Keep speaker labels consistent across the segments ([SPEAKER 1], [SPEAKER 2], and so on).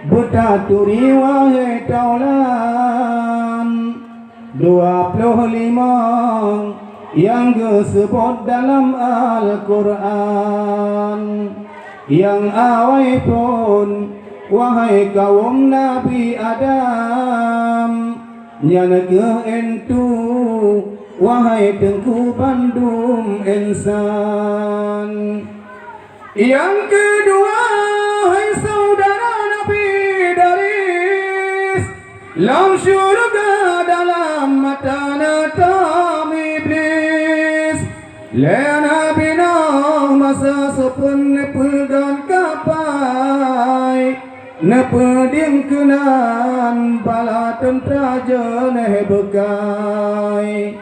[SPEAKER 1] bertaturi wahai taulan 25 yang disebut dalam Al-Quran yang awai pun wahai kaum Nabi Adam nyana ke entu wahai tengku bandung insan. Yang kedua hai saudara Nabi Daris lam syurga dalam mata natam iblis lena bina masa sepun nepedan kapai nepeding kenan bala tentera jeneh bekai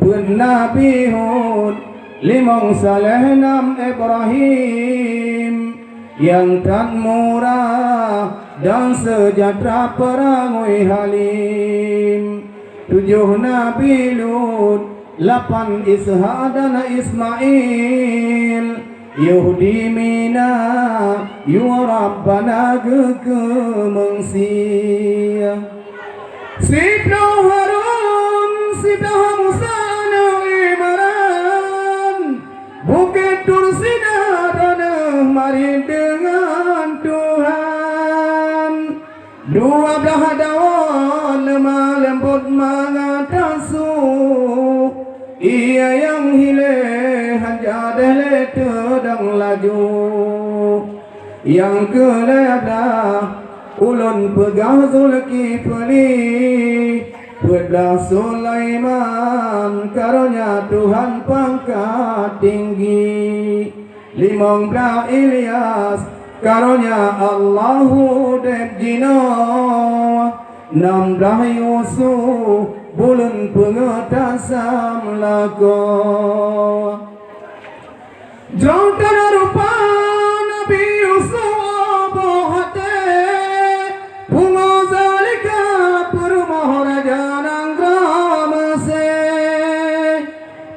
[SPEAKER 1] pun Nabi Hud limong saleh nam Ibrahim yang tak murah dan sejahtera perangui halim 7 Nabi Lut 8 Ishak dan Ismail Yahudi mina yu Rabbana ke mengsia Sidna Harun Sidna Musa na Imran Bukit Tursina tanah mari dengan Tuhan 12 daun lemah lembut mengatasuh ia yang hileh hanjadeh letedang laju yang keleblah ulun pegah Zulkifli Pedang Sulaiman karunia Tuhan pangkat tinggi 15 Ilyas karunia Allahu debjino 16 Yusuf bulan pengetasam lago jauh tanah rupa Nabi Yusuf bohate bunga zalika perumah raja nangramase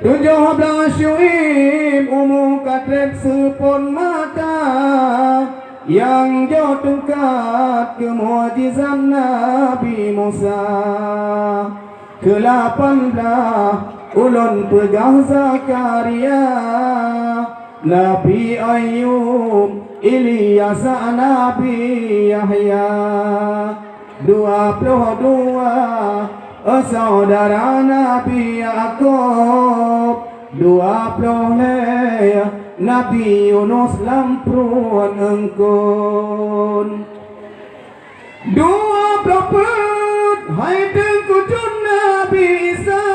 [SPEAKER 1] 17 Syuib umum katrek sepon mata yang jauh tungkat ke mujizat Nabi Musa ke-18 ulun pegah Zakaria Nabi Ayub Ilyas Nabi Yahya 22 saudara Nabi Yaakob 20 Nabi Yunus lampuan engkon 20 hai tengku Nabi Isa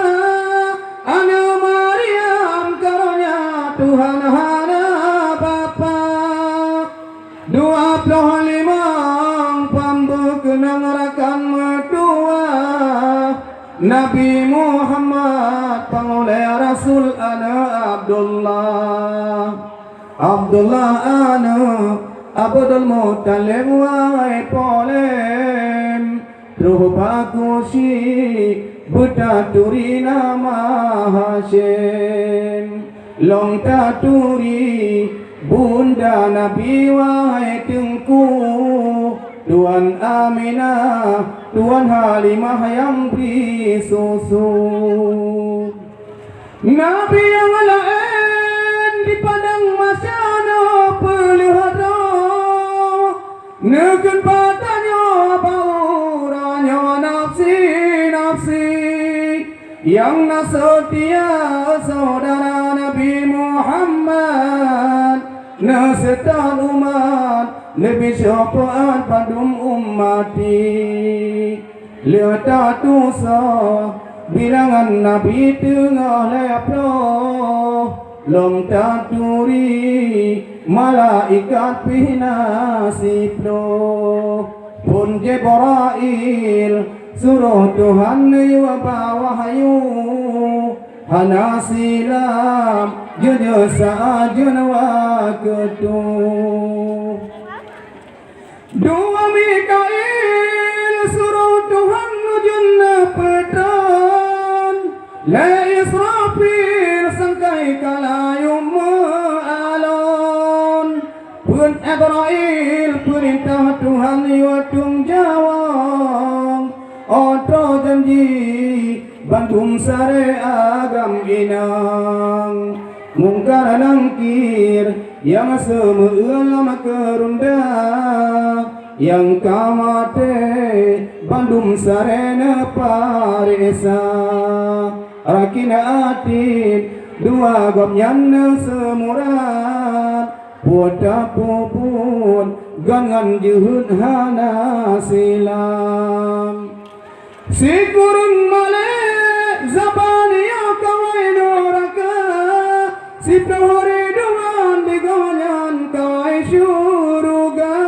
[SPEAKER 1] ana Maryam karunia Tuhan hana Bapa 25 pambuk nangarakan mertua Nabi Muhammad pangoleh Rasul ana Abdullah ana Abdul Muttalib wahai polem Ruh bagusi bertaturi nama Hashim Long taturi bunda Nabi wahai tengku Tuan Aminah Tuan Halimah yang beri susu Nabi yang lain di padang masyana pelihara Negen badannya baurannya nafsi Yang setia saudara Nabi Muhammad Nasetan umat Nabi syafaat padum ummati Lihat dosa bilangan Nabi tengah leploh Long taturi malaikat pinasiploh Pun Jibrail suruh Tuhan yuwa wahyu Hana silam jenasa jenwa ketuh 2 Mikail suruh Tuhan jannah petan La Israfil sangkai kalayum alon Pun Ibrahim perintah Bantum sare agam inang mungkar nangkir yang semula kerunda yang kamate bandum sarena paresa rakina atin dua gomyan semurat puta pupun gangan juhud hana silam sikurun male zabani ya kawai noraka si prohore duman digonyan kawai syuruga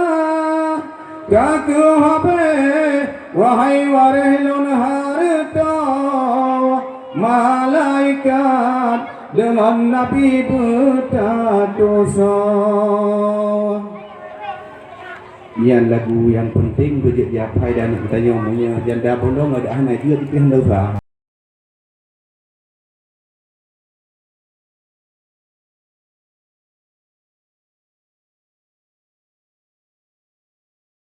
[SPEAKER 1] kaku habe wahai warehlun harta malaikat dengan nabi berdosa. Yan lagu yang penting berjaya pai dan kita yang punya janda pondong ada anak juga di pihak